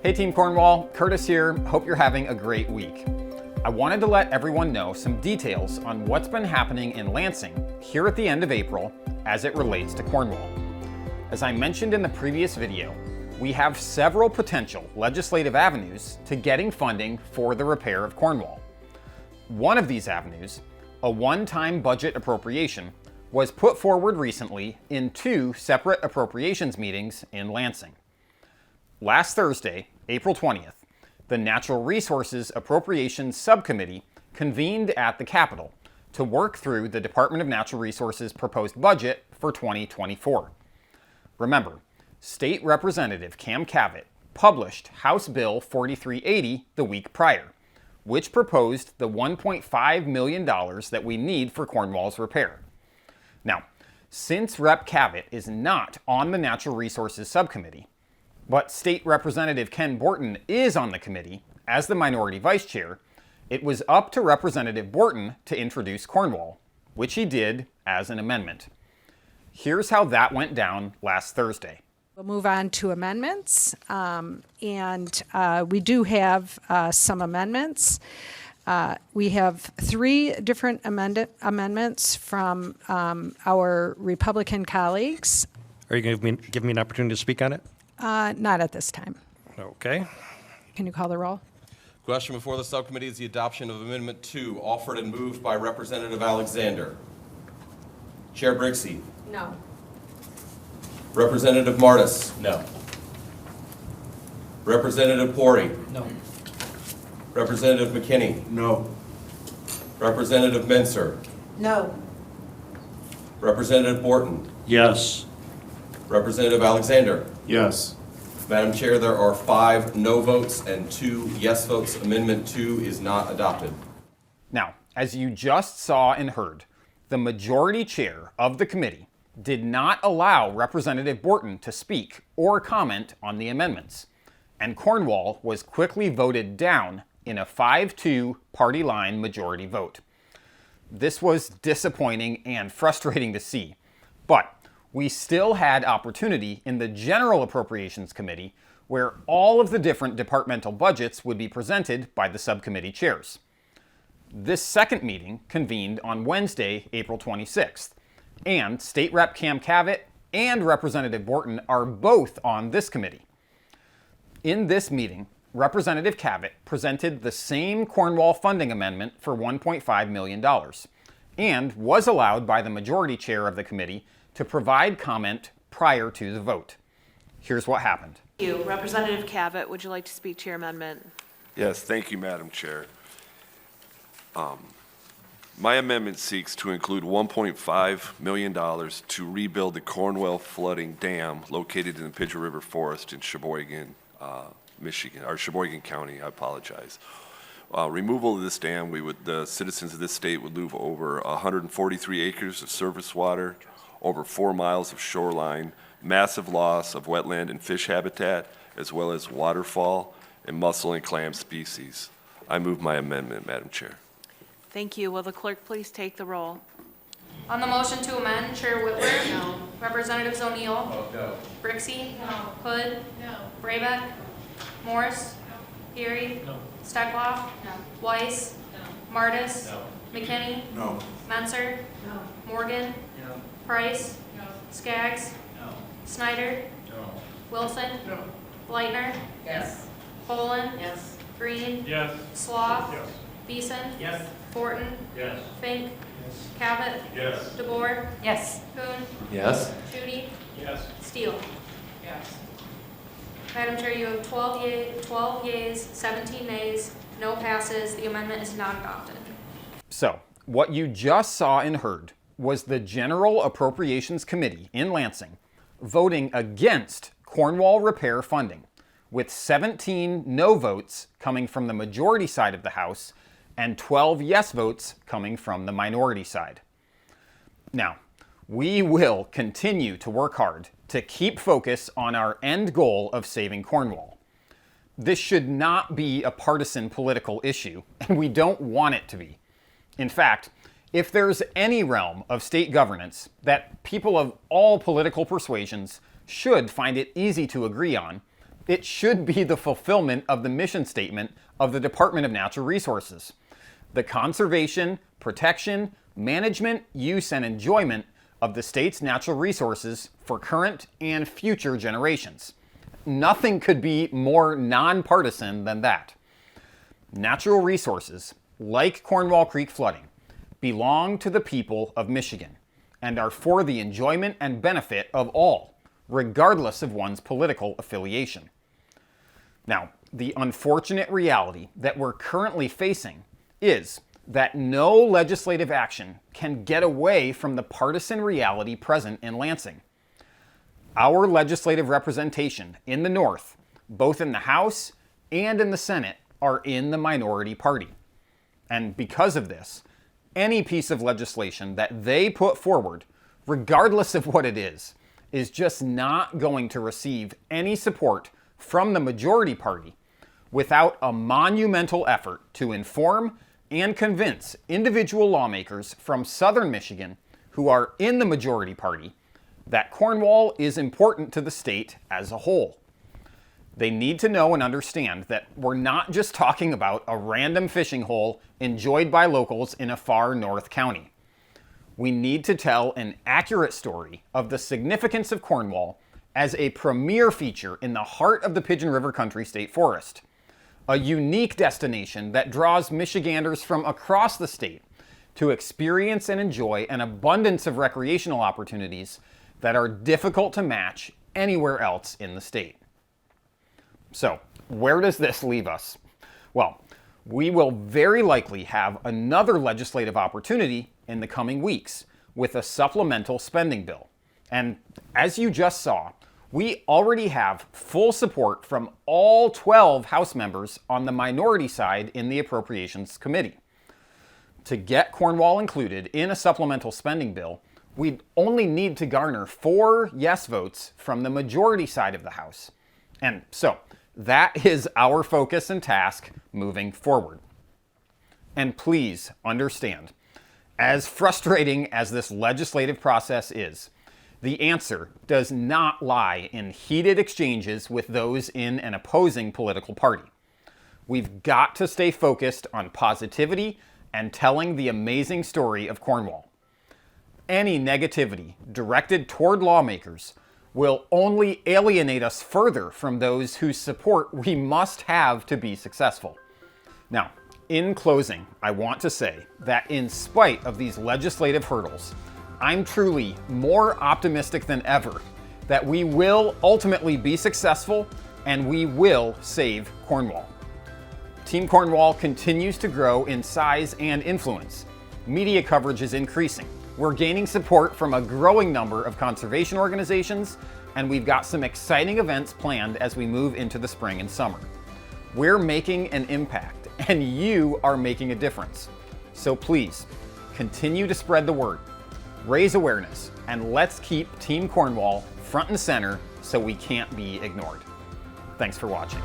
Hey Team Cornwall, Curtis here. Hope you're having a great week. I wanted to let everyone know some details on what's been happening in Lansing here at the end of April as it relates to Cornwall. As I mentioned in the previous video, we have several potential legislative avenues to getting funding for the repair of Cornwall. One of these avenues, a one-time budget appropriation, was put forward recently in two separate appropriations meetings in Lansing. Last Thursday, April 20th, the Natural Resources Appropriations Subcommittee convened at the Capitol to work through the Department of Natural Resources proposed budget for 2024. Remember, State Representative Cam Cavett published House Bill 4380 the week prior, which proposed the $1.5 million that we need for Cornwall's repair. Now, since Rep. Cavett is not on the Natural Resources Subcommittee, but State Representative Ken Borton is on the committee as the minority vice chair, it was up to Representative Borton to introduce Cornwall, which he did as an amendment. Here's how that went down last Thursday. We'll move on to amendments, we do have some amendments. We have three different amendments from our Republican colleagues. Are you going to give me an opportunity to speak on it? Not at this time. Okay. Can you call the roll? Question before the subcommittee is the adoption of Amendment 2, offered and moved by Representative Alexander. Chair Brixey. No. Representative Martis. No. Representative Pori. No. Representative McKinney. No. Representative Menser. No. Representative Borton. Yes. Representative Alexander. Yes. Madam Chair, there are 5 no votes and 2 yes votes. Amendment 2 is not adopted. Now, as you just saw and heard, the majority chair of the committee did not allow Representative Borton to speak or comment on the amendments, and Cornwall was quickly voted down in a 5-2 party line majority vote. This was disappointing and frustrating to see, but we still had opportunity in the General Appropriations Committee where all of the different departmental budgets would be presented by the subcommittee chairs. This second meeting convened on Wednesday, April 26th, and State Rep. Cam Cavett and Representative Borton are both on this committee. In this meeting, Representative Cavett presented the same Cornwall funding amendment for $1.5 million and was allowed by the majority chair of the committee to provide comment prior to the vote. Here's what happened. Thank you. Representative Cavett, would you like to speak to your amendment? Yes, thank you, Madam Chair. My amendment seeks to include $1.5 million to rebuild the Cornwall flooding dam located in the Pigeon River Forest in Sheboygan, Michigan, or Sheboygan County, I apologize. Removal of this dam, the citizens of this state would lose over 143 acres of surface water, over 4 miles of shoreline, massive loss of wetland and fish habitat, as well as waterfall and mussel and clam species. I move my amendment, Madam Chair. Thank you. Will the clerk please take the roll? On the motion to amend, Chair Whitwer? No. Representatives O'Neill? No. Brixey? No. Hood? No. Braybeck? Morris? Geary? No. Steckloff? No. Weiss? Martis? No. McKinney? No. Menser? No. Morgan? No. Price? No. Skaggs? No. Snyder? No. Wilson? No. Bleitner? Yes. Poland? Yes. Green? Yes. Sloth? Yes. Beeson? Yes. Borton? Yes. Fink? Yes. Cabot? Yes. DeBoer? Yes. Kuhn? Yes. Judy? Yes. Steele? Yes. Madam Chair, you have 12 yeas, 17 nays, no passes. The amendment is not adopted. So, what you just saw and heard was the General Appropriations Committee in Lansing voting against Cornwall repair funding, with 17 no votes coming from the majority side of the House and 12 yes votes coming from the minority side. Now, we will continue to work hard to keep focus on our end goal of saving Cornwall. This should not be a partisan political issue, and we don't want it to be. In fact, if there's any realm of state governance that people of all political persuasions should find it easy to agree on, It should be the fulfillment of the mission statement of the Department of Natural Resources: the conservation, protection, management, use, and enjoyment of the state's natural resources for current and future generations. Nothing could be more nonpartisan than that. Natural resources, like Cornwall Creek flooding, belong to the people of Michigan and are for the enjoyment and benefit of all, regardless of one's political affiliation. Now, the unfortunate reality that we're currently facing is that no legislative action can get away from the partisan reality present in Lansing. Our legislative representation in the North, both in the House and in the Senate, are in the minority party. And because of this, any piece of legislation that they put forward, regardless of what it is just not going to receive any support from the majority party without a monumental effort to inform and convince individual lawmakers from southern Michigan who are in the majority party that Cornwall is important to the state as a whole. They need to know and understand that we're not just talking about a random fishing hole enjoyed by locals in a far north county. We need to tell an accurate story of the significance of Cornwall as a premier feature in the heart of the Pigeon River Country State Forest, a unique destination that draws Michiganders from across the state to experience and enjoy an abundance of recreational opportunities that are difficult to match anywhere else in the state. So, where does this leave us? Well, we will very likely have another legislative opportunity in the coming weeks with a supplemental spending bill. And as you just saw, we already have full support from all 12 House members on the minority side in the Appropriations Committee. To get Cornwall included in a supplemental spending bill, we'd only need to garner 4 yes votes from the majority side of the House. And so, that is our focus and task moving forward. And please understand, as frustrating as this legislative process is, the answer does not lie in heated exchanges with those in an opposing political party. We've got to stay focused on positivity and telling the amazing story of Cornwall. Any negativity directed toward lawmakers will only alienate us further from those whose support we must have to be successful. Now, in closing, I want to say that in spite of these legislative hurdles, I'm truly more optimistic than ever that we will ultimately be successful and we will save Cornwall. Team Cornwall continues to grow in size and influence. Media coverage is increasing. We're gaining support from a growing number of conservation organizations, and we've got some exciting events planned as we move into the spring and summer. We're making an impact, and you are making a difference. So please, continue to spread the word, raise awareness, and let's keep Team Cornwall front and center so we can't be ignored. Thanks for watching.